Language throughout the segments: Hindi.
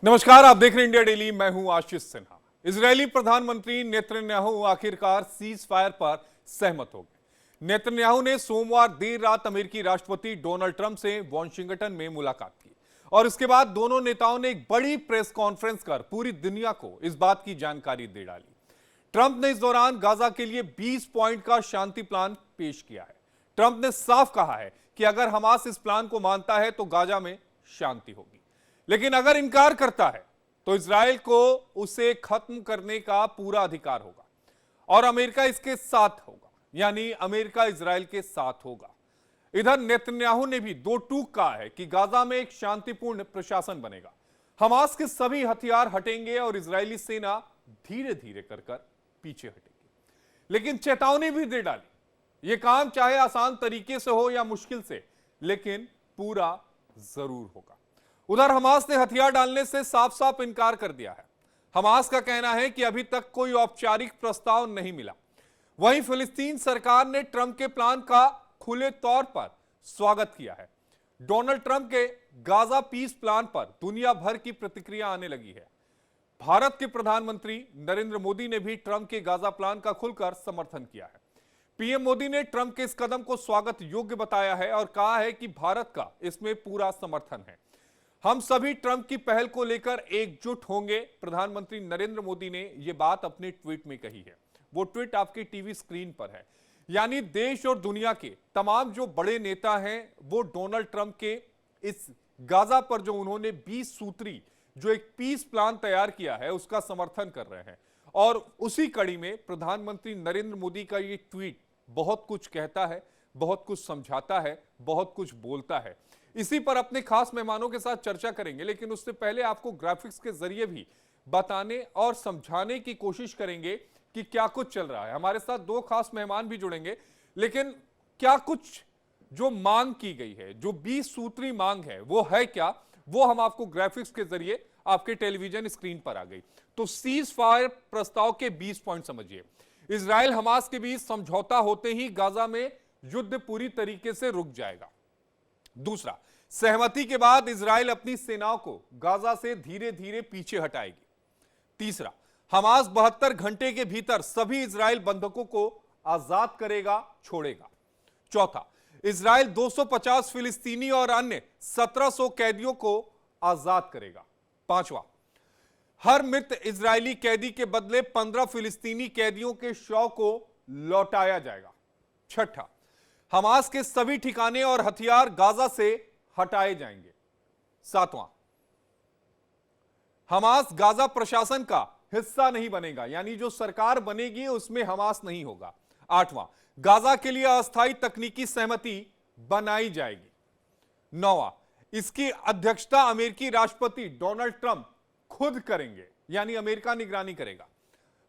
नमस्कार, आप देख रहे हैं इंडिया डेली। मैं हूं आशीष सिन्हा। इजरायली प्रधानमंत्री नेतन्याहू आखिरकार सीज फायर पर सहमत हो गए। नेतन्याहू ने सोमवार देर रात अमेरिकी राष्ट्रपति डोनाल्ड ट्रंप से वॉशिंगटन में मुलाकात की और इसके बाद दोनों नेताओं ने एक बड़ी प्रेस कॉन्फ्रेंस कर पूरी दुनिया को इस बात की जानकारी दे डाली। ट्रंप ने इस दौरान गाजा के लिए 20 पॉइंट का शांति प्लान पेश किया है। ट्रंप ने साफ कहा है कि अगर हमास इस प्लान को मानता है तो गाजा में शांति होगी, लेकिन अगर इनकार करता है तो इजराइल को उसे खत्म करने का पूरा अधिकार होगा और अमेरिका इसके साथ होगा, यानी अमेरिका इजराइल के साथ होगा। इधर नेतन्याहू ने भी दो टूक कहा है कि गाजा में एक शांतिपूर्ण प्रशासन बनेगा, हमास के सभी हथियार हटेंगे और इजरायली सेना धीरे धीरे कर पीछे हटेगी। लेकिन चेतावनी भी दे डाली, यह काम चाहे आसान तरीके से हो या मुश्किल से, लेकिन पूरा जरूर होगा। उधर हमास ने हथियार डालने से साफ साफ इनकार कर दिया है। हमास का कहना है कि अभी तक कोई औपचारिक प्रस्ताव नहीं मिला। वहीं फिलिस्तीन सरकार ने ट्रंप के प्लान का खुले तौर पर स्वागत किया है। डोनाल्ड ट्रंप के गाजा पीस प्लान पर दुनिया भर की प्रतिक्रिया आने लगी है। भारत के प्रधानमंत्री नरेंद्र मोदी ने भी ट्रंप के गाजा प्लान का खुलकर समर्थन किया है। पीएम मोदी ने ट्रंप के इस कदम को स्वागत योग्य बताया है और कहा है कि भारत का इसमें पूरा समर्थन है। हम सभी ट्रंप की पहल को लेकर एकजुट होंगे। प्रधानमंत्री नरेंद्र मोदी ने यह बात अपने ट्वीट में कही है। वो ट्वीट आपकी टीवी स्क्रीन पर है। यानी देश और दुनिया के तमाम जो बड़े नेता हैं वो डोनाल्ड ट्रंप के इस गाजा पर जो उन्होंने 20 सूत्री जो एक पीस प्लान तैयार किया है उसका समर्थन कर रहे हैं। और उसी कड़ी में प्रधानमंत्री नरेंद्र मोदी का ये ट्वीट बहुत कुछ कहता है, बहुत कुछ समझाता है, बहुत कुछ बोलता है। इसी पर अपने खास मेहमानों के साथ चर्चा करेंगे, लेकिन उससे पहले आपको ग्राफिक्स के जरिए भी बताने और समझाने की कोशिश करेंगे कि क्या कुछ चल रहा है। हमारे साथ दो खास मेहमान भी जुड़ेंगे, लेकिन क्या कुछ जो मांग की गई है, जो 20 सूत्री मांग है, वो है क्या, वो हम आपको ग्राफिक्स के जरिए आपके टेलीविजन स्क्रीन पर आ गई। तो सीज फायर प्रस्ताव के 20 पॉइंट समझिए। इजराइल हमास के बीच समझौता होते ही गाजा में युद्ध पूरी तरीके से रुक जाएगा। दूसरा, सहमति के बाद इजराइल अपनी सेनाओं को गाजा से धीरे धीरे पीछे हटाएगी। तीसरा, हमास 72 घंटे के भीतर सभी इजराइल बंधकों को आजाद करेगा, छोड़ेगा। चौथा, इजराइल 250 फिलिस्तीनी और अन्य 1700 कैदियों को आजाद करेगा। पांचवा, हर मृत इजरायली कैदी के बदले 15 फिलिस्तीनी कैदियों के शव को लौटाया जाएगा। छठा, हमास के सभी ठिकाने और हथियार गाजा से हटाए जाएंगे। सातवां, हमास गाजा प्रशासन का हिस्सा नहीं बनेगा, यानी जो सरकार बनेगी उसमें हमास नहीं होगा। आठवां, गाजा के लिए अस्थायी तकनीकी सहमति बनाई जाएगी। नौवां, इसकी अध्यक्षता अमेरिकी राष्ट्रपति डोनाल्ड ट्रंप खुद करेंगे, यानी अमेरिका निगरानी करेगा।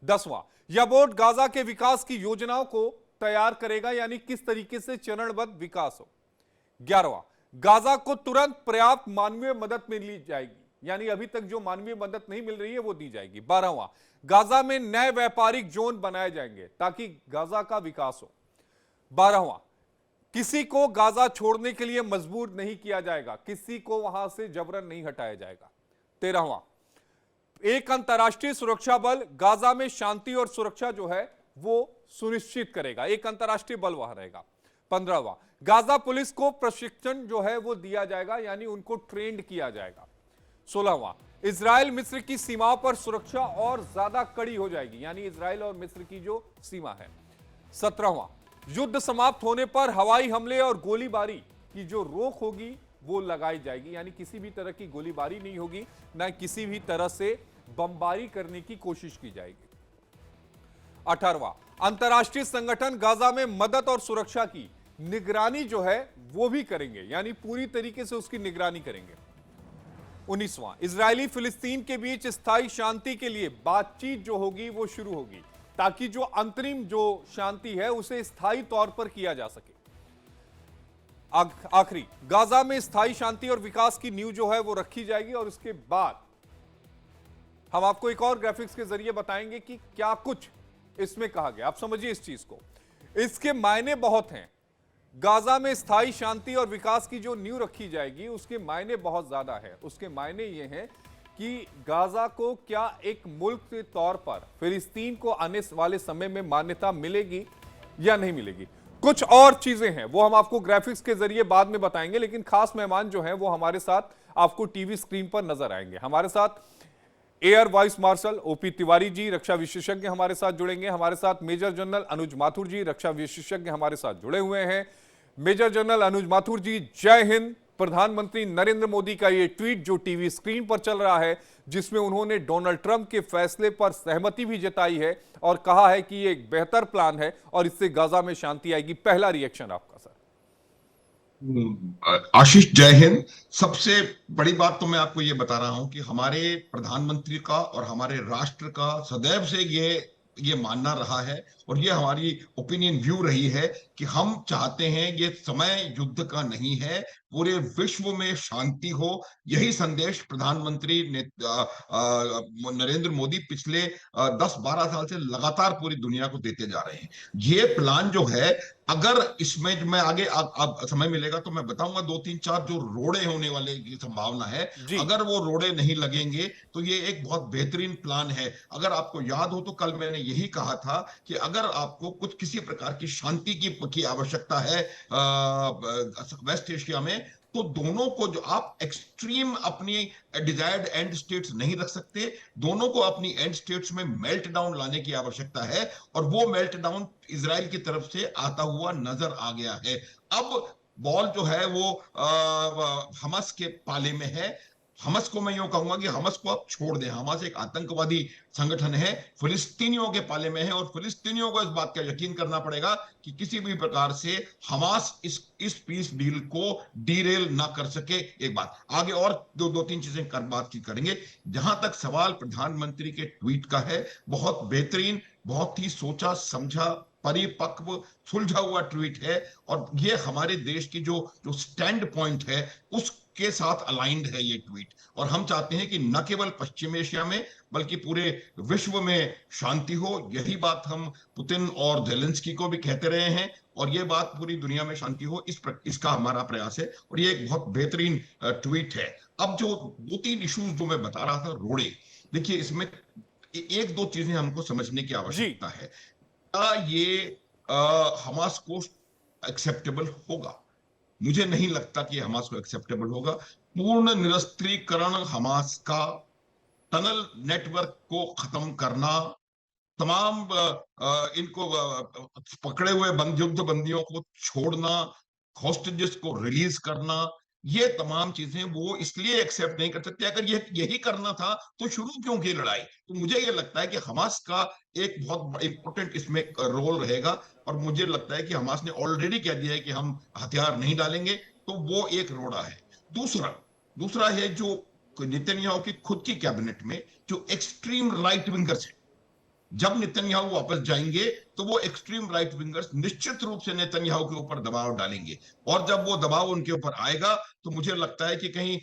10वां, यह बोर्ड गाजा के विकास की योजनाओं को तैयार करेगा, यानी किस तरीके से चरणबद्ध विकास हो। 11वां, गाजा को तुरंत पर्याप्त मानवीय मदद मिली जाएगी, यानी अभी तक जो मानवीय मदद नहीं मिल रही है वो दी जाएगी। 12वां, गाजा में नए व्यापारिक जोन बनाए जाएंगे ताकि गाजा का विकास हो। 12वां, किसी को गाजा छोड़ने के लिए मजबूर नहीं किया जाएगा, किसी को वहां से जबरन नहीं हटाया जाएगा। 13वां, एक अंतर्राष्ट्रीय सुरक्षा बल गाजा में शांति और सुरक्षा जो है वो सुनिश्चित करेगा, एक अंतर्राष्ट्रीय बल वहां रहेगा। 15वां, गाजा पुलिस को प्रशिक्षण जो है वो दिया जाएगा, यानी उनको ट्रेंड किया जाएगा। 16वां, इजराइल मिस्र की सीमाओं पर सुरक्षा और ज्यादा कड़ी हो जाएगी, यानी इजराइल और मिस्र की जो सीमा है। 17वां, युद्ध समाप्त होने पर हवाई हमले और गोलीबारी की जो रोक होगी वो लगाई जाएगी, यानी किसी भी तरह की गोलीबारी नहीं होगी, ना किसी भी तरह से बमबारी करने की कोशिश की जाएगी। 18वां, अंतर्राष्ट्रीय संगठन गाजा में मदद और सुरक्षा की निगरानी जो है वो भी करेंगे, यानी पूरी तरीके से उसकी निगरानी करेंगे। 19वां, इजरायली फिलिस्तीन के बीच स्थायी शांति के लिए बातचीत जो होगी वो शुरू होगी ताकि जो अंतरिम जो शांति है उसे स्थायी तौर पर किया जा सके। आखिरी, गाजा में स्थायी शांति और विकास की नींव जो है वो रखी जाएगी और उसके बाद हम आपको एक और ग्राफिक्स के जरिए बताएंगे कि क्या कुछ इसमें कहा गया। आप समझिए इस चीज को, इसके मायने बहुत हैं। गाजा में स्थायी शांति और विकास की जो नींव रखी जाएगी उसके मायने बहुत ज्यादा है। उसके मायने ये हैं कि गाजा को क्या एक मुल्क के तौर पर फिलिस्तीन को आने वाले समय में मान्यता मिलेगी या नहीं मिलेगी। कुछ और चीजें हैं वो हम आपको ग्राफिक्स के जरिए बाद में बताएंगे, लेकिन खास मेहमान जो हैं वो हमारे साथ आपको टीवी स्क्रीन पर नजर आएंगे। हमारे साथ air vice marshal OP Tiwari ji रक्षा विशेषज्ञ हमारे साथ जुड़ेंगे। हमारे साथ मेजर जनरल अनुज माथुर जी रक्षा विशेषज्ञ हमारे साथ जुड़े हुए हैं। मेजर जनरल अनुज माथुर जी, जय हिंद। प्रधानमंत्री नरेंद्र मोदी का यह ट्वीट जो टीवी स्क्रीन पर चल रहा है, जिसमें उन्होंने डोनाल्ड ट्रंप के फैसले पर सहमति भी जताई है और कहा है कि यह एक बेहतर प्लान है और इससे गाजा में शांति आएगी। पहला रिएक्शन आपका सर। आशीष, जय हिंद। सबसे बड़ी बात तो मैं आपको ये बता रहा हूं कि हमारे प्रधानमंत्री का और हमारे राष्ट्र का सदैव से ये मानना रहा है और ये हमारी ओपिनियन व्यू रही है कि हम चाहते हैं ये समय युद्ध का नहीं है, पूरे विश्व में शांति हो। यही संदेश प्रधानमंत्री नरेंद्र मोदी पिछले 10-12 साल से लगातार पूरी दुनिया को देते जा रहे हैं। ये प्लान जो है, अगर इसमें मैं आगे अब समय मिलेगा तो मैं बताऊंगा 2-3-4 जो रोड़े होने वाले की संभावना है। जी अगर वो रोड़े नहीं लगेंगे तो ये एक बहुत बेहतरीन प्लान है। अगर आपको याद हो तो कल मैंने यही कहा था कि अगर आपको कुछ किसी प्रकार की शांति की आवश्यकता है वेस्ट एशिया में, तो दोनों को जो आप एक्सट्रीम अपनी डिजायर्ड एंड स्टेट्स नहीं रख सकते, दोनों को अपनी एंड स्टेट्स में मेल्ट डाउन लाने की आवश्यकता है और वो मेल्ट डाउन इजराइल की तरफ से आता हुआ नजर आ गया है। अब बॉल जो है वो हमास के पाले में है। हमास को मैं यूं कहूंगा कि हमास को आप छोड़ दें। हमास एक आतंकवादी संगठन है, फिलिस्तीनियों के पाले में है और फिलिस्तीनियों को इस बात का यकीन करना पड़ेगा कि किसी भी प्रकार से हमास इस पीस डील को डीरेल ना कर सके। एक बात आगे और दो तीन चीजें बातचीत करेंगे। जहां तक सवाल प्रधानमंत्री के ट्वीट का है, बहुत बेहतरीन, बहुत ही सोचा समझा, परिपक्व, सुलझा हुआ ट्वीट है और ये हमारे देश की जो स्टैंड पॉइंट है उसके साथ अलाइंड है ये ट्वीट। और हम चाहते हैं कि न केवल पश्चिम एशिया में बल्कि पूरे विश्व में शांति हो। यही बात हम पुतिन और जेलेंस्की को भी कहते रहे हैं और ये बात पूरी दुनिया में शांति हो, इसका हमारा प्रयास है और ये एक बहुत बेहतरीन ट्वीट है। अब जो 2-3 इश्यूज जो मैं बता रहा था, रोड़े, देखिए इसमें एक दो चीजें हमको समझने की जी आवश्यकता है। क्या ये हमास को एक्सेप्टेबल होगा? मुझे नहीं लगता कि हमास को एक्सेप्टेबल होगा। पूर्ण निरस्त्रीकरण हमास का, टनल नेटवर्क को खत्म करना, तमाम इनको पकड़े हुए युद्ध बंदियों को छोड़ना, हॉस्टेजेस को रिलीज करना, ये तमाम चीजें वो इसलिए एक्सेप्ट नहीं कर सकते। अगर यही करना था तो शुरू क्यों की लड़ाई? तो मुझे ये लगता है कि हमास का एक बहुत इंपॉर्टेंट इसमें रोल रहेगा और मुझे लगता है कि हमास ने ऑलरेडी कह दिया है कि हम हथियार नहीं डालेंगे, तो वो एक रोड़ा है। दूसरा दूसरा है जो नेतन्याहू की खुद की कैबिनेट में जो एक्सट्रीम राइट विंगर्स है, जब नेतन्याहू वापस जाएंगे तो वो एक्सट्रीम राइट विंगर्स निश्चित रूप से नेतन्याहू के ऊपर दबाव डालेंगे और जब वो दबाव उनके ऊपर आएगा तो मुझे लगता है कि कहीं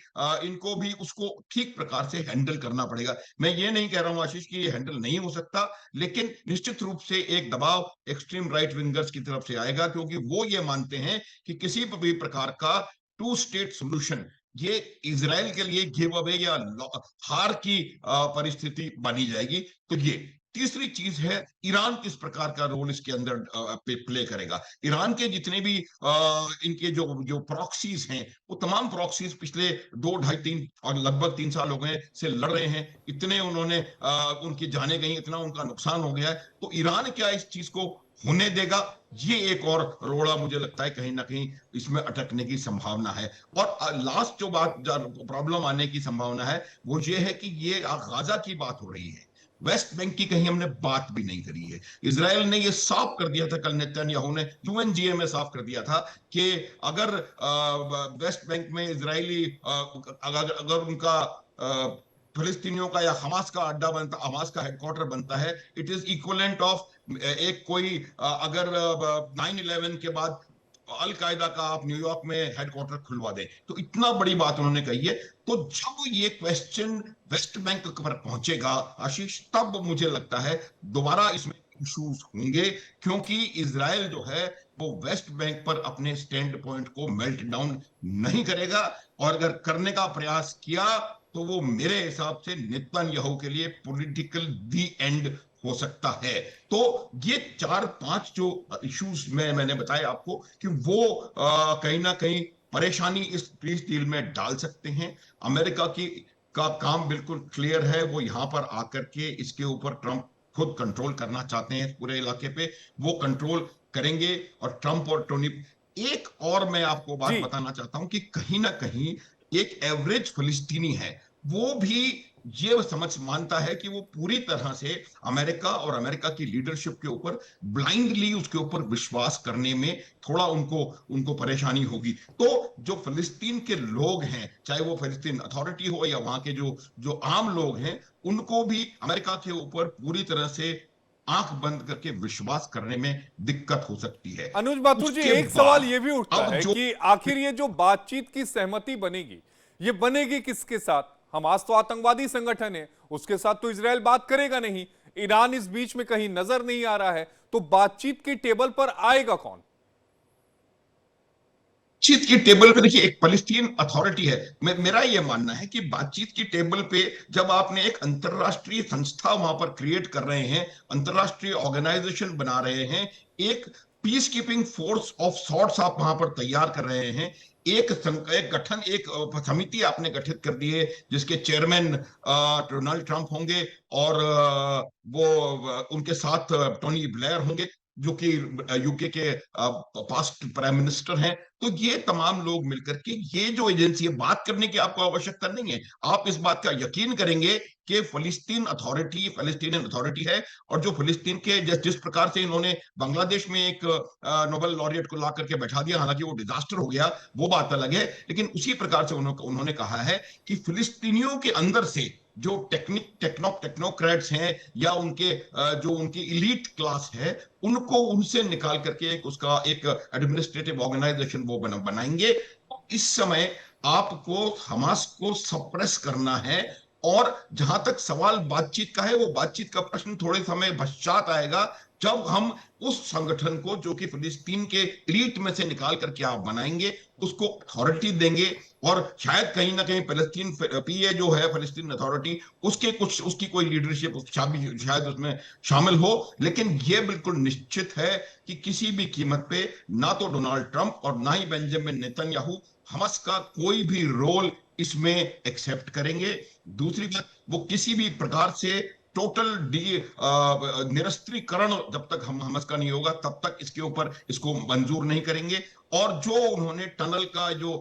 इनको भी उसको ठीक प्रकार से हैंडल करना पड़ेगा। मैं ये नहीं कह रहा हूं आशीष कि ये हैंडल नहीं हो सकता, लेकिन निश्चित रूप से एक दबाव एक्सट्रीम राइट विंगर्स की तरफ से आएगा क्योंकि वो ये मानते हैं कि किसी भी प्रकार का 2 स्टेट सोल्यूशन ये इजराइल के लिए गिव अवे या हार की परिस्थिति बनी जाएगी। तो ये तीसरी चीज है, ईरान किस प्रकार का रोल इसके अंदर प्ले करेगा। ईरान के जितने भी इनके जो प्रॉक्सीज हैं, वो तमाम प्रॉक्सीज पिछले 2-2.5-3 और लगभग 3 साल हो गए से लड़ रहे हैं। इतने उन्होंने उनकी जाने गई, इतना उनका नुकसान हो गया है। तो ईरान क्या इस चीज को होने देगा? ये एक और रोड़ा मुझे लगता है कहीं ना कहीं इसमें अटकने की संभावना है। और लास्ट जो बात प्रॉब्लम आने की संभावना है वो ये है कि ये गाजा की बात हो रही है, वेस्ट बैंक की कहीं हमने बात भी नहीं करी है। इजराइल ने यह साफ कर दिया था, कल नेतन्याहू ने यूएनजीए में साफ कर दिया था कि अगर वेस्ट बैंक में इजरायली अगर उनका फिलिस्तीनियों का या हमास का अड्डा बनता, हमास का हेडक्वार्टर बनता है, इट इज इक्वलेंट ऑफ एक कोई अगर 9/11 के बाद अल कायदा का आप न्यूयॉर्क में हेडक्वार्टर खुलवा दें, तो इतना बड़ी बात उन्होंने कही है। तो जब ये क्वेश्चन वेस्ट बैंक पर पहुंचेगा आशीष, तब मुझे लगता है दोबारा इसमें इश्यूज होंगे क्योंकि इजराइल जो है वो वेस्ट बैंक पर अपने स्टैंड पॉइंट को मेल्ट डाउन नहीं करेगा और अगर करने का प्रयास किया तो वो मेरे हिसाब से नेतन्याहू के लिए पॉलिटिकल दी एंड हो सकता है। तो ये 4-5 जो इश्यूज मैंने बताया आपको कि वो कहीं ना कहीं परेशानी इस पीस डील में डाल सकते हैं। अमेरिका की का काम बिल्कुल क्लियर है, वो यहां पर आकर के इसके ऊपर ट्रंप खुद कंट्रोल करना चाहते हैं पूरे इलाके पे, वो कंट्रोल करेंगे। और ट्रंप और टोनी, एक और मैं आपको बात जी। बताना चाहता हूं कि कहीं ना कहीं एक एवरेज फिलिस्तीनी है, वो भी ये समझ मानता है कि वो पूरी तरह से अमेरिका और अमेरिका की लीडरशिप के ऊपर ब्लाइंडली उसके ऊपर विश्वास करने में थोड़ा उनको उनको परेशानी होगी। तो जो फिलिस्तीन के लोग हैं, चाहे वो फिलिस्तीन अथॉरिटी हो या वहां के जो जो आम लोग हैं, उनको भी अमेरिका के ऊपर पूरी तरह से आंख बंद करके विश्वास करने में दिक्कत हो सकती है। अनुज माथुर जी, उसके एक सवाल बाद यह भी उठता अब है जो कि आखिर ये जो बातचीत की सहमति बनेगी, ये बनेगी किसके साथ? हमास तो आतंकवादी संगठन है, उसके साथ तो इजरायल बात करेगा नहीं। ईरान इस बीच में कहीं नजर नहीं आ रहा है, तो बातचीत के टेबल पर आएगा कौन? बातचीत की टेबल पे देखिए एक फलस्तीन अथॉरिटी है। मेरा यह मानना है कि बातचीत की टेबल पे जब आपने एक अंतरराष्ट्रीय संस्था वहां पर क्रिएट कर रहे हैं, अंतरराष्ट्रीय ऑर्गेनाइजेशन बना रहे हैं, एक peace keeping force of sorts आप वहां पर तैयार कर रहे हैं, एक गठन, एक समिति आपने गठित कर दी है जिसके चेयरमैन डोनाल्ड ट्रंप होंगे, और वो उनके साथ टोनी ब्लेयर होंगे जो कि यूके के पास्ट प्राइम मिनिस्टर हैं। तो ये तमाम लोग मिलकर के ये जो एजेंसी है, बात करने की आपको आवश्यकता नहीं है, आप इस बात का यकीन करेंगे कि फलस्तीनियन अथॉरिटी है। और जो फलस्तीन के जिस प्रकार से इन्होंने बांग्लादेश में एक नोबेल लॉरिएट को ला करके बैठा दिया, हालांकि वो डिजास्टर हो गया, वो बात अलग है, लेकिन उसी प्रकार से उन्होंने कहा है कि फिलिस्तीनियों के अंदर से जो टेक्नोक्रेट्स हैं या उनके जो उनकी इलीट क्लास है, उनको उनसे निकाल करके उसका एक एडमिनिस्ट्रेटिव ऑर्गेनाइजेशन वो बनाएंगे। तो इस समय आपको हमास को सप्रेस करना है। और जहां तक सवाल बातचीत का है, वो बातचीत का प्रश्न थोड़े समय पश्चात आएगा, जब हम उस संगठन को जो कि फिलिस्तीन के एलीट में से निकाल करके आप बनाएंगे, उसको अथॉरिटी देंगे। और शायद कहीं ना कहीं फिलिस्तीन पीए जो है फिलिस्तीन अथॉरिटी, उसकी कोई लीडरशिप शायद उसमें शामिल हो। लेकिन यह बिल्कुल निश्चित है कि किसी भी कीमत पे ना तो डोनाल्ड ट्रंप और ना ही बेंजामिन नेतन्याहू हमास का कोई भी रोल इसमें एक्सेप्ट करेंगे। दूसरी बात, वो किसी भी प्रकार से टोटल निरस्त्रीकरण जब तक हम हमास का नहीं होगा, तब तक इसके ऊपर इसको मंजूर नहीं करेंगे। और जो उन्होंने टनल का जो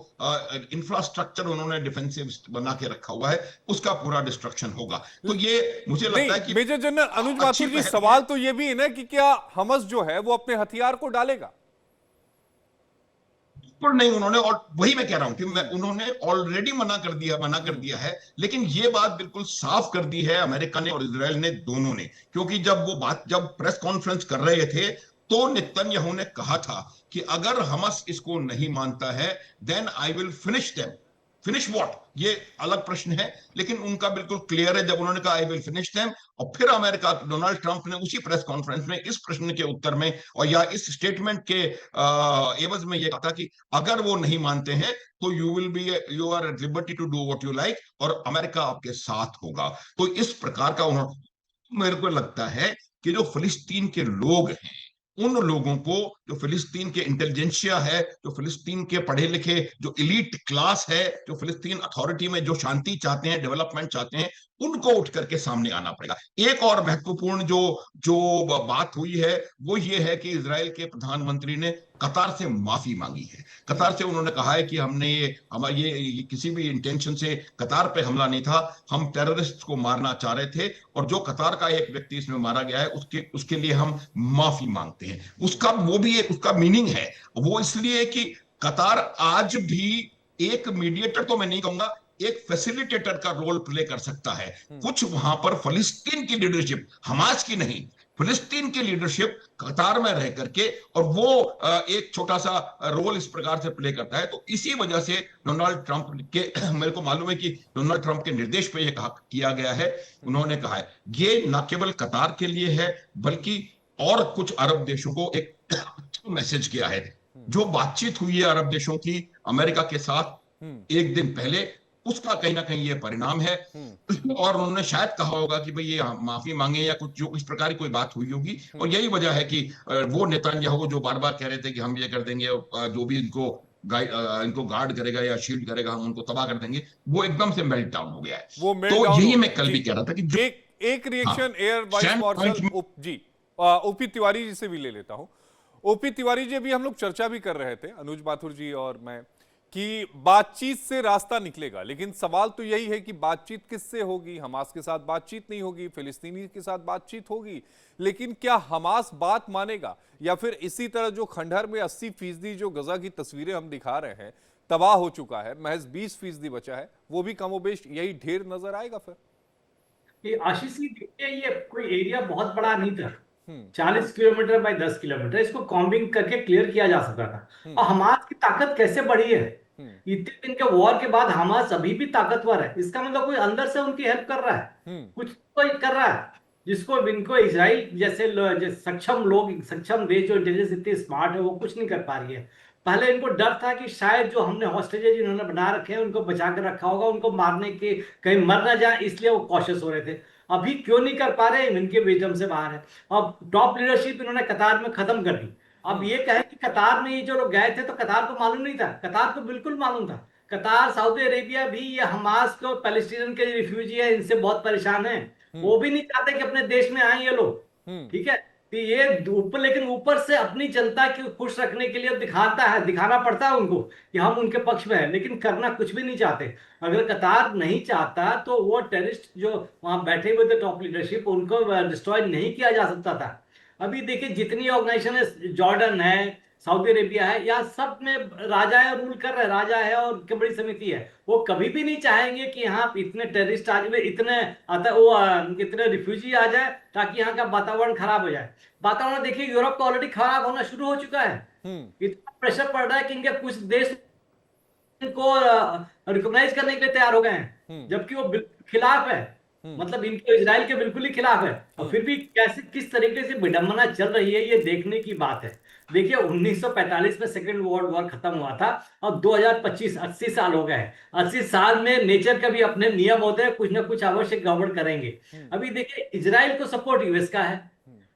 इंफ्रास्ट्रक्चर उन्होंने डिफेंसिव बना के रखा हुआ है, उसका पूरा डिस्ट्रक्शन होगा। तो ये मुझे लगता है नहीं, कि मेजर जनरल अनुज अच्छी माथुर जी, पहल सवाल है। तो यह भी है ना कि क्या हमस जो है वो अपने हथियार को डालेगा? बिल्कुल नहीं, उन्होंने, और वही मैं कह रहा हूं कि उन्होंने ऑलरेडी मना कर दिया है। लेकिन ये बात बिल्कुल साफ कर दी है अमेरिका ने और इजराइल ने, दोनों ने। क्योंकि जब प्रेस कॉन्फ्रेंस कर रहे थे, तो नेतन्याहू ने कहा था कि अगर हमास इसको नहीं मानता है, then I will finish them. Finish what, ये अलग प्रश्न है, लेकिन उनका बिल्कुल क्लियर है जब उन्होंने कहा आई विल फिनिश देम। और फिर अमेरिका, डोनाल्ड ट्रंप ने उसी प्रेस कॉन्फ्रेंस में इस प्रश्न के उत्तर में और या इस स्टेटमेंट के एवज में यह कहा था कि अगर वो नहीं मानते हैं तो you are at liberty to do what you like, और अमेरिका आपके साथ होगा। तो इस प्रकार का उन्होंने, मेरे को लगता है कि जो फिलिस्तीन के लोग हैं, उन लोगों को, जो फिलिस्तीन के इंटेलिजेंसिया है, जो फिलिस्तीन के पढ़े लिखे जो इलीट क्लास है, जो फिलिस्तीन अथॉरिटी में जो शांति चाहते हैं, डेवलपमेंट चाहते हैं, उनको उठ करके सामने आना पड़ेगा। एक और महत्वपूर्ण जो जो बात हुई है, वो ये है कि इजराइल के प्रधानमंत्री ने कतार से माफी मांगी है। कतार से उन्होंने कहा है कि हमने ये किसी भी इंटेंशन से कतार पे हमला नहीं था, हम टेररिस्ट को मारना चाह रहे थे, और जो कतार का एक व्यक्ति इसमें मारा गया है उसके उसके लिए हम माफी मांगते हैं। उसका वो भी एक उसका मीनिंग है, वो इसलिए कि कतार आज भी एक मीडिएटर तो मैं नहीं कहूंगा, एक फैसिलिटेटर का रोल प्ले कर सकता है। कुछ वहां पर फलस्तीन की लीडरशिप, हमास की नहीं, फिलिस्तीन की लीडरशिप कतार में रह करके, और वो एक छोटा सा रोल इस प्रकार से प्ले करता है। तो इसी वजह से डोनाल्ड ट्रंप के मेरे को मालूम है कि डोनाल्ड ट्रंप के निर्देश पे ये कहा किया गया है। उन्होंने कहा है ये न केवल कतार के लिए है, बल्कि और कुछ अरब देशों को एक मैसेज किया है। जो बातचीत हुई है अरब देशों की अमेरिका के साथ एक दिन पहले, उसका कहीं ना कहीं ये परिणाम है। और उन्होंने शायद कहा होगा कि भाई ये माफी मांगे या कुछ जो इस प्रकार की कोई बात हुई होगी, और यही वजह है कि वो नेतन्याहू जो बार बार कह रहे थे कि हम ये कर देंगे, जो भी इनको गार्ड करेगा या शील्ड करेगा हम उनको तबाह कर देंगे, वो एकदम से मेल्ट डाउन हो गया है। वो मेल्ट तो डाउन यही हो मैं गया कल जी। भी कह रहा था कि जो एक एक हाँ reaction air vice stand marshal point जी ओपी तिवारी जी से भी ले लेता हूं। ओपी तिवारी जी, अभी हम लोग चर्चा भी कर रहे थे अनुज माथुर जी और मैं कि बातचीत से रास्ता निकलेगा, लेकिन सवाल तो यही है कि बातचीत किससे होगी? हमास के साथ बातचीत नहीं होगी, फिलिस्तीनी के साथ बातचीत होगी, लेकिन क्या हमास बात मानेगा, या फिर इसी तरह जो खंडहर में 80% जो गजा की तस्वीरें हम दिखा रहे हैं तबाह हो चुका है, महज 20% बचा है, वो भी कमोबेश यही ढेर नजर आएगा फिर? ये आशीष जी देखिए, ये कोई एरिया बहुत बड़ा नहीं था। हम्म 40 किलोमीटर बाय 10 किलोमीटर, इसको कॉम्बिंग करके क्लियर किया जा सकता था। हम्म और हमास की ताकत कैसे बढ़ी है हम्म इतने दिन के वॉर के बाद? हमास अभी भी ताकतवर है, इसका मतलब कोई अंदर से उनकी हेल्प कर रहा है, हम्म कुछ तो कर रहा है, जिसको इनको इसराइल जैसे सक्षम लोग, सक्षम देश, जो इंटेलिजेंस इतनी स्मार्ट है, वो कुछ नहीं कर पा रही है। पहले इनको डर था कि शायद जो हमने हॉस्टेजेज इन्होंने बना रखे हैं उनको बचा कर रखा होगा, उनको मारने के कहीं मर ना जाए, इसलिए वो कॉशियस हो रहे थे। अभी क्यों नहीं कर पा रहे? इनके विजडम से बाहर है। अब टॉप लीडरशिप इन्होंने कतार में खत्म कर दी। अब ये कहे कि कतार में ये जो लोग गए थे तो कतार को मालूम नहीं था? कतार को बिल्कुल मालूम था। कतार, सऊदी अरेबिया भी ये हमास को, पैलेस्टीनियन के रिफ्यूजी है, इनसे बहुत परेशान है। वो भी नहीं चाहते कि अपने देश में आए ये लोग। हम्म ठीक है, तो ये ऊपर, लेकिन ऊपर से अपनी जनता को खुश रखने के लिए दिखाना पड़ता है उनको कि हम उनके पक्ष में हैं, लेकिन करना कुछ भी नहीं चाहते। अगर कतार नहीं चाहता तो वो टेररिस्ट जो वहां बैठे हुए थे टॉप लीडरशिप, उनको डिस्ट्रॉय नहीं किया जा सकता था। अभी देखिए जितनी ऑर्गेनाइजेशन है, जॉर्डन है, सऊदी अरेबिया है, या सब में राजा है, रूल कर रहे, राजा है और बड़ी समिति है, वो कभी भी नहीं चाहेंगे कि यहाँ इतने टेररिस्ट आ जाए, इतने रिफ्यूजी आ जाए ताकि यहाँ का वातावरण खराब हो जाए। वातावरण देखिए, यूरोप का ऑलरेडी खराब होना शुरू हो चुका है। हम्म इतना प्रेशर पड़ रहा है कि इनके कुछ देश को रिकॉग्नाइज करने के लिए तैयार हो गए हैं, हम्म जबकि वो बिल्कुल खिलाफ है। हम्म मतलब इनके इजराइल के बिल्कुल ही खिलाफ है, और फिर भी कैसे, किस तरीके से विडंबना चल रही है, ये देखने की बात है। देखिए 1945 में सेकेंड वर्ल्ड वॉर खत्म हुआ था, और 2025 80 साल हो गए हैं। 80 साल में नेचर का भी अपने नियम होते हैं, कुछ ना कुछ अवश्य गड़बड़ करेंगे। अभी देखिए इजराइल को सपोर्ट यूएस का है,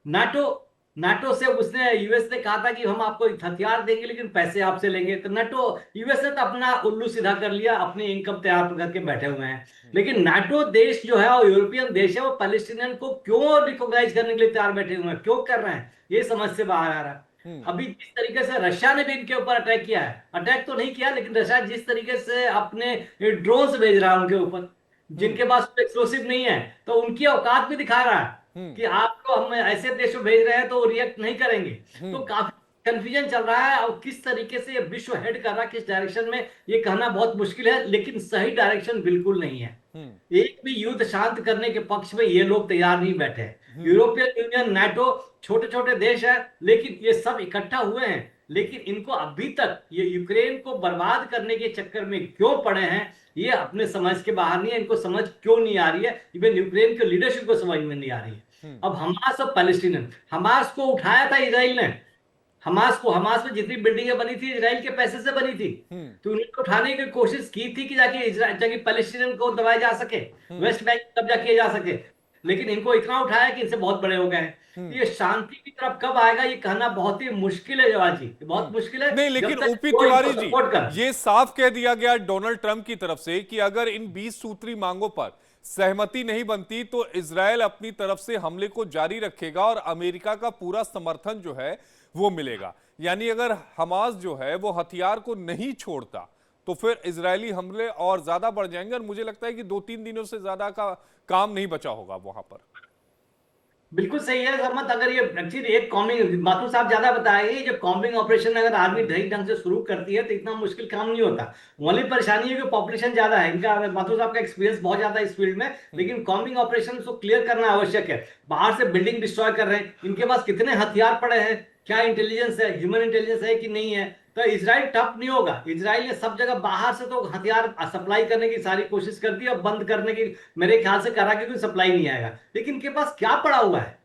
नाटो नाटो से उसने, यूएस ने कहा था कि हम आपको हथियार देंगे लेकिन पैसे आपसे लेंगे, तो नाटो, यूएस ने तो अपना उल्लू सीधा कर लिया, अपनी इनकम तैयार करके बैठे हुए हैं। लेकिन नाटो देश जो है, और यूरोपियन देश है, वो पैलेस्टीनियन को क्यों रिकॉग्नाइज करने के लिए तैयार बैठे हुए हैं, क्यों कर रहे हैं, ये समझ से बाहर आ रहा है। अभी जिस तरीके से रशिया ने भी इनके ऊपर अटैक किया है, अटैक तो नहीं किया, लेकिन रशिया जिस तरीके से अपने ड्रोन्स भेज रहा है उनके ऊपर, जिनके पास एक्सप्लोसिव नहीं है, तो उनकी औकात भी दिखा रहा है कि आपको हम ऐसे देश में भेज रहे हैं तो रिएक्ट नहीं करेंगे। तो काफी कंफ्यूजन चल रहा है, और किस तरीके से ये विश्व हेड कर रहा है, किस डायरेक्शन में, ये कहना बहुत मुश्किल है, लेकिन सही डायरेक्शन बिल्कुल नहीं है। एक भी युद्ध शांत करने के पक्ष में ये लोग तैयार नहीं बैठे हैं। यूरोपियन यूनियन, नाटो, छोटे छोटे देश है, लेकिन ये सब इकट्ठा हुए हैं, लेकिन इनको अभी तक ये यूक्रेन को बर्बाद करने के चक्कर में क्यों पड़े हैं, ये अपने समझ के बाहर नहीं है। इनको समझ क्यों नहीं आ रही है, इवन यूक्रेन के लीडरशिप को समझ में नहीं आ रही है। अब हमास और पैलेस्टीनियन, हमास को उठाया था इसराइल ने, हमास में जितनी बिल्डिंगें बनी थी इसराइल के पैसे से बनी थी, तो उनको उठाने की कोशिश की थी कि जाके पैलेस्टीनियन को दबाया जा सके, वेस्ट बैंक कब्जा किया जा सके, लेकिन इनको इतना उठाया कि इनसे बहुत बड़े हो गए हैं। तो ये शांति की तरफ कब आएगा, ये कहना बहुत ही मुश्किल है जवाब जी, बहुत मुश्किल है। नहीं, लेकिन जब तक ओपी कोई तिवारी इनको जी, सपोर्ट कर, ये साफ कह दिया गया डोनाल्ड ट्रंप की तरफ से कि अगर इन 20 सूत्री मांगों पर सहमति नहीं बनती तो इजरायल अपनी तरफ से हमले को जारी रखेगा और अमेरिका का पूरा समर्थन जो है वो मिलेगा। यानी अगर हमास जो है वो हथियार को नहीं छोड़ता तो फिर इजरायली हमले और ज्यादा बढ़ जाएंगे, और मुझे लगता है कि 2-3 दिनों से ज्यादा का काम नहीं बचा होगा वहां पर। बिल्कुल सही है सहमत। अगर ये एक्चुअली एक कॉम्बिंग, माथुर साहब ज्यादा बताएंगे, ये जो कॉम्बिंग ऑपरेशन अगर आर्मी सही ढंग से शुरू करती है तो इतना मुश्किल काम नहीं होता। वाली परेशानी है कि पॉपुलेशन ज्यादा है, इनका माथुर साहब का एक्सपीरियंस बहुत ज्यादा है इस फील्ड में, लेकिन कॉम्बिंग ऑपरेशन को क्लियर करना आवश्यक है। बाहर से बिल्डिंग डिस्ट्रॉय कर रहे हैं, इनके पास कितने हथियार पड़े हैं, क्या इंटेलिजेंस है, ह्यूमन इंटेलिजेंस है कि नहीं है, तो इजराइल टफ नहीं होगा। इजराइल ने सब जगह बाहर से तो हथियार सप्लाई करने की सारी कोशिश कर दी, और बंद करने की मेरे ख्याल से करा कि कोई सप्लाई नहीं आएगा, लेकिन इनके पास क्या पड़ा हुआ है,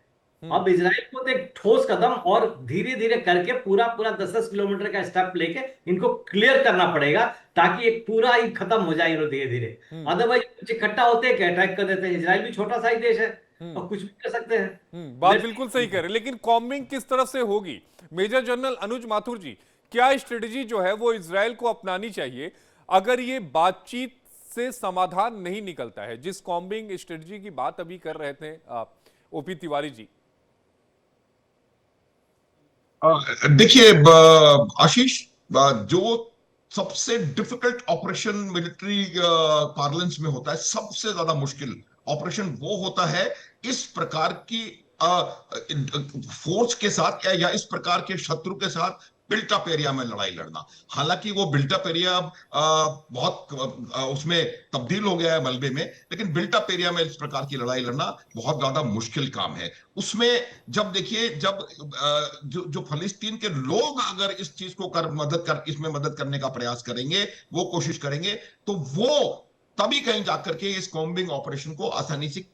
अब इसराइल को तो एक ठोस कदम और धीरे धीरे करके पूरा पूरा 10-10 किलोमीटर का स्टेप लेके इनको क्लियर करना पड़ेगा, ताकि एक पूरा ही खत्म हो जाए इन्हों धीरे धीरे। अदरवाइज कुछ इकट्ठा होते हैं, अटैक कर देते हैं। इसराइल भी छोटा सा ही देश है और कुछ भी कर सकते हैं। बात बिल्कुल सही कह रहे हैं, लेकिन कॉम्बिंग किस तरह से होगी? मेजर जनरल अनुज माथुर जी, क्या स्ट्रेटजी जो है वो इजराइल को अपनानी चाहिए अगर ये बातचीत से समाधान नहीं निकलता है? जिस कॉम्बिंग स्ट्रेटजी की बात अभी कर रहे थे ओपी तिवारी जी। देखिए आशीष, जो सबसे डिफिकल्ट ऑपरेशन मिलिट्री पार्लेंस में होता है, सबसे ज्यादा मुश्किल ऑपरेशन वो होता है इस प्रकार की फोर्स के साथ या इस प्रकार के शत्रु के साथ बिल्ट अप एरिया में लड़ाई लड़ना। हालांकि वो बिल्ट अप एरिया बहुत उसमें तब्दील हो गया है मलबे में, लेकिन बिल्ट अप एरिया में इस प्रकार की लड़ाई लड़ना बहुत ज्यादा मुश्किल काम है। उसमें जब देखिए, जब जो फलस्तीन के लोग अगर इस चीज को इसमें मदद करने का प्रयास करेंगे, वो कोशिश करेंगे, तो वो तभी कहीं जाकर के इस कॉम्बिंग ऑपरेशन को आसानी से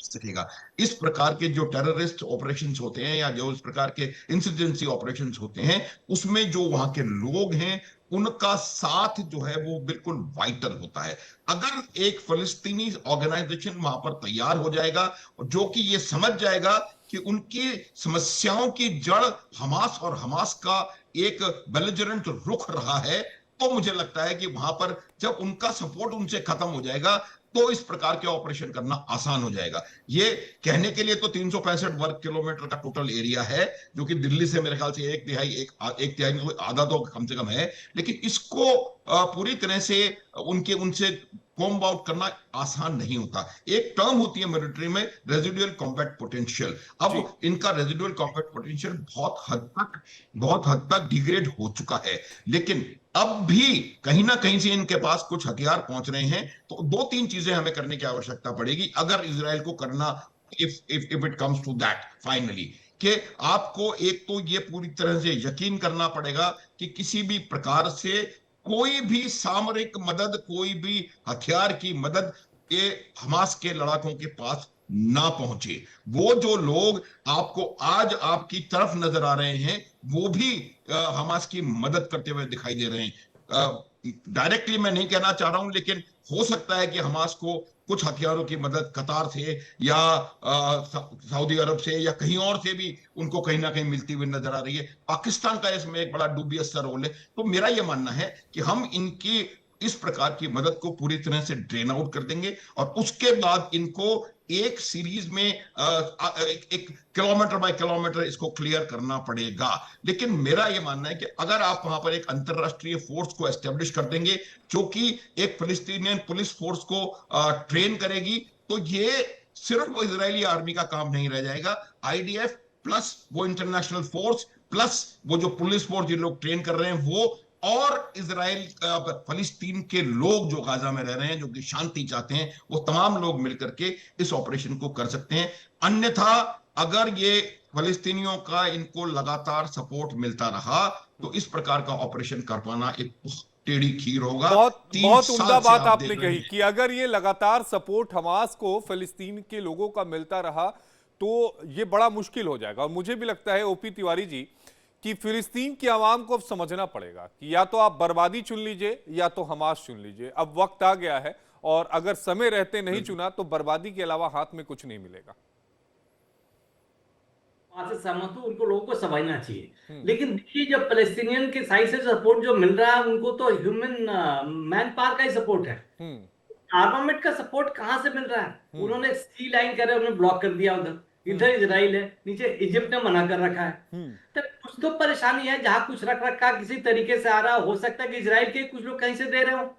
सकेगा। इस प्रकार के जो टेररिस्ट ऑपरेशंस होते हैं या जो इस प्रकार के इंसर्जेंसी ऑपरेशंस होते हैं, उसमें जो वहां के लोग हैं उनका साथ जो है वो बिल्कुल वाइटल होता है। अगर एक फलस्तीनी ऑर्गेनाइजेशन वहां पर तैयार हो जाएगा जो कि ये समझ जाएगा कि उनकी समस्याओं की जड़ हमास और हमास का एक बेलिजरेंट रुख रहा है, तो मुझे लगता है कि वहां पर जब उनका सपोर्ट उनसे खत्म हो जाएगा तो इस प्रकार के ऑपरेशन करना आसान हो जाएगा। ये कहने के लिए तो 365 वर्ग किलोमीटर का टोटल एरिया है, जो कि दिल्ली से मेरे ख्याल से एक तिहाई आधा तो कम से कम है, लेकिन इसको पूरी तरह से उनसे कॉम्ब आउट करना आसान नहीं होता। एक टर्म होती है मिलिट्री में, रेजिडुअल कॉम्बैट पोटेंशियल। अब इनका रेजिडुअल कॉम्बैट पोटेंशियल बहुत हद तक डिग्रेड हो चुका है, लेकिन अब भी कहीं ना कहीं से इनके पास कुछ हथियार पहुंच रहे हैं। तो दो तीन चीजें हमें करने की आवश्यकता पड़ेगी अगर इजराइल को करना, if it comes to that finally, कि आपको एक तो ये पूरी तरह से यकीन करना पड़ेगा कि किसी भी प्रकार से कोई भी सामरिक मदद, कोई भी हथियार की मदद ये हमास के लड़ाकों के पास ना पहुंचे। वो जो लोग आपको आज आपकी तरफ नजर आ रहे हैं, वो भी हमास की मदद करते हुए दिखाई दे रहे हैं। डायरेक्टली मैं नहीं कहना चाह रहा हूं, लेकिन हो सकता है कि हमास को कुछ हथियारों की मदद कतार से या सऊदी अरब से या कहीं और से भी उनको कहीं ना कहीं मिलती हुई नजर आ रही है। पाकिस्तान का इसमें एक बड़ा डूबियस सा रोल है। तो मेरा यह मानना है कि हम इनकी इस प्रकार की मदद को पूरी तरह से ड्रेन आउट कर देंगे और उसके बाद इनको एक सीरीज में एक किलोमीटर बाय किलोमीटर इसको क्लियर करना पड़ेगा। लेकिन मेरा यह मानना है कि अगर आप वहां पर एक अंतरराष्ट्रीय फोर्स को एस्टेब्लिश कर देंगे जो कि एक फिलिस्तीनियन पुलिस फोर्स को ट्रेन करेगी, तो ये सिर्फ इजरायली आर्मी का काम नहीं रह जाएगा। आईडीएफ प्लस वो इंटरनेशनल फोर्स प्लस वो जो पुलिस फोर्स ये लोग ट्रेन कर रहे हैं, वो और इजराइल फलस्तीन के लोग जो गाजा में रह रहे हैं, जो कि शांति चाहते हैं, वो तमाम लोग मिलकर के इस ऑपरेशन को कर सकते हैं। अन्यथा अगर ये फलस्तीनियों का इनको लगातार सपोर्ट मिलता रहा तो इस प्रकार का ऑपरेशन कर पाना एक टेढ़ी खीर होगा। बहुत उम्दा बात आपने कही कि अगर ये लगातार सपोर्ट हमास को फलस्तीन के लोगों का मिलता रहा तो ये बड़ा मुश्किल हो जाएगा। और मुझे भी लगता है ओपी तिवारी जी कि फिलिस्तीन की आवाम को अब समझना पड़ेगा कि या तो आप बर्बादी चुन लीजिए या तो हमास चुन लीजिए। अब वक्त आ गया है और अगर समय रहते नहीं चुना तो बर्बादी के अलावा हाथ में कुछ नहीं मिलेगा। से सहमत हूं, उनको लोगों को समझना चाहिए। लेकिन देखिए, जब पैलेस्टीनियन के साइड से सपोर्ट जो मिल रहा है, उनको तो ह्यूमन मैन पावर का ही सपोर्ट है। आर्मामेंट का सपोर्ट कहां से मिल रहा है? उन्होंने सी लाइन करे, उन्होंने ब्लॉक कर दिया। उधर इधर इजराइल है, नीचे इजिप्ट ने मना कर रखा है। तो कुछ तो परेशानी है। जहां कुछ रख रखा किसी तरीके से आ रहा, हो सकता है कि इजराइल के कुछ लोग कहीं से दे रहे हो,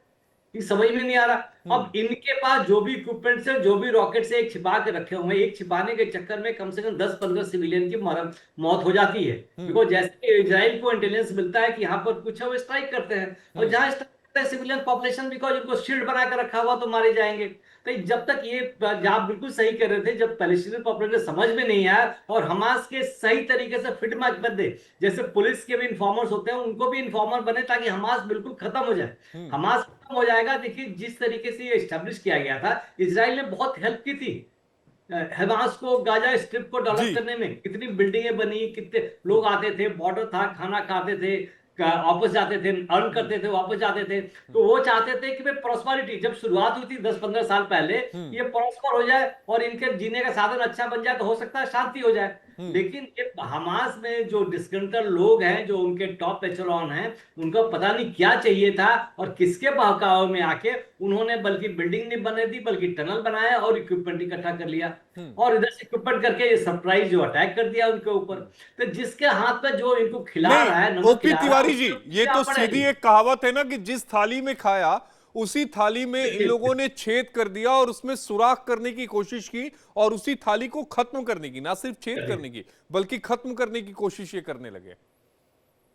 ये समझ में नहीं आ रहा। अब इनके पास जो भी इक्विपमेंट है, जो भी रॉकेट से एक छिपा के रखे हुए हैं, एक छिपाने के चक्कर में कम से कम 10-15 सिविलियन की मौत हो जाती है। बिकॉज जैसे इजराइल को इंटेलिजेंस मिलता है कि यहाँ पर कुछ है, वो स्ट्राइक करते हैं। और जहां सिविलियन पॉपुलेशन, बिकॉज उनको शील्ड बना कर रखा हुआ, तो मारे जाएंगे। तो जब तक ये, आप बिल्कुल सही कह रहे थे, जब पैलेस्टीनियन पॉपुलेशन समझ में नहीं आया और हमास के सही तरीके से फिट मैच कर दे, जैसे पुलिस के भी इन्फॉर्मर्स होते हैं, उनको भी इन्फॉर्मर बने ताकि हमास बिल्कुल खत्म हो जाए। हमास खत्म हो जाएगा। देखिए, जिस तरीके से ये एस्टेब्लिश किया गया था, इजराइल ने बहुत हेल्प की थी। हमास को गाजा स्ट्रिप को डेवलप जी। करने में कितनी बिल्डिंगें बनी, कितने लोग आते थे, बॉर्डर था, खाना खाते थे, वापस जाते थे, अर्न करते थे, वापस जाते थे। तो वो चाहते थे कि भाई प्रॉस्पेरिटी जब शुरुआत हुई थी 10-15 साल पहले, ये प्रॉस्पर हो जाए और इनके जीने का साधन अच्छा बन जाए, तो हो सकता है शांति हो जाए। लेकिन ये हमास में जो डिस्ग्रंटल लोग हैं, जो उनके टॉप एचेलॉन हैं, उनको पता नहीं क्या चाहिए था और किसके बहकावे में आके उन्होंने बल्कि बिल्डिंग नहीं बनने दी, बल्कि टनल बनाया और इक्विपमेंट इकट्ठा कर लिया और इधर से इक्विपमेंट करके ये सरप्राइज जो अटैक कर दिया उनके ऊपर। तो जिसके हाथ में जो इनको खिला रहा है, नहीं नमक ओपी खिला रहा है, तिवारी जी, उसको ये क्या तो पड़ेगी? सीधी एक कहावत है ना कि जिस थाली में खाया उसी थाली में इन लोगों ने छेद कर दिया और उसमें सुराख करने की कोशिश की और उसी थाली को खत्म करने की, ना सिर्फ छेद करने की बल्कि खत्म करने की कोशिश ये करने लगे।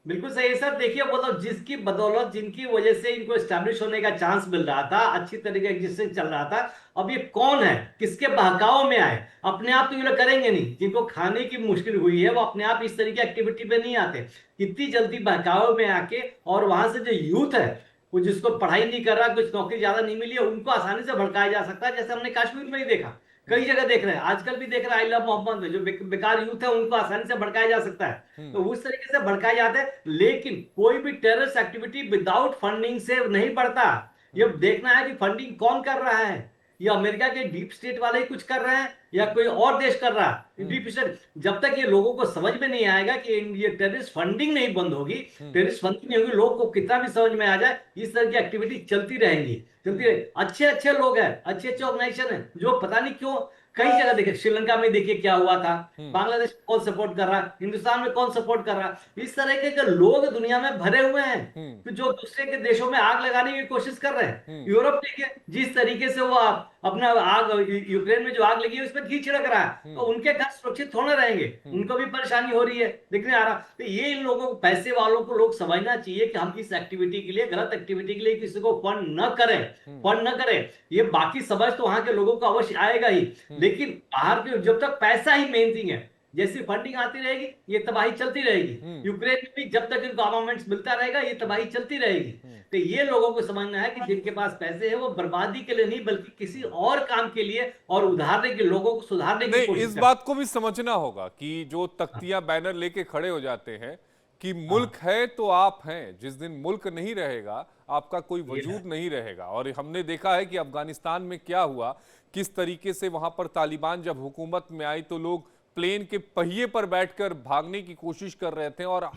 बिल्कुल सही है सर। देखिए मतलब जिसकी बदौलत, जिनकी वजह से इनको एस्टैब्लिश होने का चांस मिल रहा था, अच्छी तरीके एग्जिस्टेंस चल रहा था, अब ये कौन है, किसके बहकाव में आए? अपने आप तो ये लोग करेंगे नहीं। जिनको खाने की मुश्किल हुई है वो अपने आप इस तरीके एक्टिविटी पे नहीं आते। कितनी जल्दी बहकाव में आके, और वहां से जो यूथ है, वो जिसको पढ़ाई नहीं कर रहा, कुछ नौकरी ज्यादा नहीं मिली है, उनको आसानी से भड़काया जा सकता है, जैसे हमने कश्मीर में ही देखा, कई जगह देख रहे हैं, आजकल भी देख रहे हैं। आई लव मोहम्मद में जो बेकार यूथ है उनको आसानी से भड़काया जा सकता है। तो उस तरीके से भड़काए जाते हैं। लेकिन कोई भी टेररिस्ट एक्टिविटी विदाउट फंडिंग से नहीं बढ़ता। ये देखना है कि फंडिंग कौन कर रहा है। ये अमेरिका के डीप स्टेट वाले ही कुछ कर रहे हैं या कोई और देश कर रहा है डीप स्टेट? जब तक ये लोगों को समझ में नहीं आएगा कि ये टेररिस्ट फंडिंग नहीं बंद होगी, टेररिस्ट फंडिंग नहीं होगी, लोग को कितना भी समझ में आ जाए, इस तरह की एक्टिविटी चलती रहेंगी, चलती रहे। अच्छे अच्छे लोग हैं, अच्छे अच्छे ऑर्गेनाइजेशन है, जो पता नहीं क्यों कई जगह देखिए, श्रीलंका में देखिए क्या हुआ था, बांग्लादेश में कौन सपोर्ट कर रहा है, हिंदुस्तान में कौन सपोर्ट कर रहा है। इस तरह के लोग दुनिया में भरे हुए हैं कि जो दूसरे के देशों में आग लगाने की कोशिश कर रहे हैं। यूरोप देखिए जिस तरीके से वो अपना आग, यूक्रेन में जो आग लगी है उस पर घी छिड़क रहा है, तो उनके घर सुरक्षित थोड़े रहेंगे, उनको भी परेशानी हो रही है, दिखने आ रहा। तो ये इन लोगों को, पैसे वालों को लोग समझना चाहिए कि हम इस एक्टिविटी के लिए, गलत एक्टिविटी के लिए किसी को फंड न करें, फंड न करें। ये बाकी समझ तो वहां के लोगों को अवश्य आएगा ही, लेकिन बाहर के जब तक पैसा ही मेन थिंग है, जैसी फंडिंग आती रहेगी ये तबाही चलती रहेगी। यूक्रेन में भी जब तक इनको आर्मामेंट्स मिलता रहेगा ये तबाही चलती रहेगी। तो ये लोगों को समझना है कि जिनके पास पैसे हैं वो बर्बादी के लिए नहीं बल्कि किसी और काम के लिए और उधारने के, लोगों को सुधारने की नहीं, कोशिश इस बात को भी समझना होगा कि जो तख्तियां बैनर लेके खड़े हो जाते हैं कि मुल्क है तो आप हैं, जिस दिन मुल्क नहीं रहेगा आपका कोई वजूद नहीं रहेगा। और हमने देखा है कि अफगानिस्तान में क्या हुआ, किस तरीके से वहां पर तालिबान जब हुकूमत में आई तो लोग प्लेन के पहिए पर बैठकर भागने की कोशिश कर रहे थे और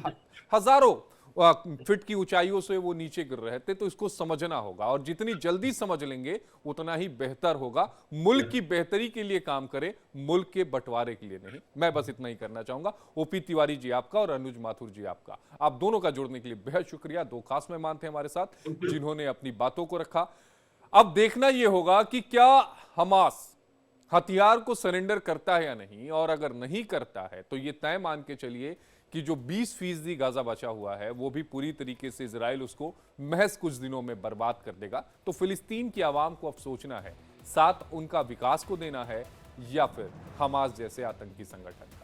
हजारों फीट की ऊंचाइयों से वो नीचे गिर रहे थे। तो इसको समझना होगा और जितनी जल्दी समझ लेंगे उतना ही बेहतर होगा। मुल्क की बेहतरी के लिए काम करें, मुल्क के बंटवारे के लिए नहीं। मैं बस इतना ही करना चाहूंगा। ओपी तिवारी जी आपका और अनुज माथुर जी आपका, आप दोनों का जुड़ने के लिए बेहद शुक्रिया। दो खास मेहमान थे हमारे साथ जिन्होंने अपनी बातों को रखा। अब देखना यह होगा कि क्या हमास हथियार को सरेंडर करता है या नहीं, और अगर नहीं करता है तो यह तय मान के चलिए कि जो 20% गाजा बचा हुआ है वो भी पूरी तरीके से इजराइल उसको महज कुछ दिनों में बर्बाद कर देगा। तो फिलिस्तीन की आवाम को अब सोचना है, साथ उनका विकास को देना है या फिर हमास जैसे आतंकी संगठन का।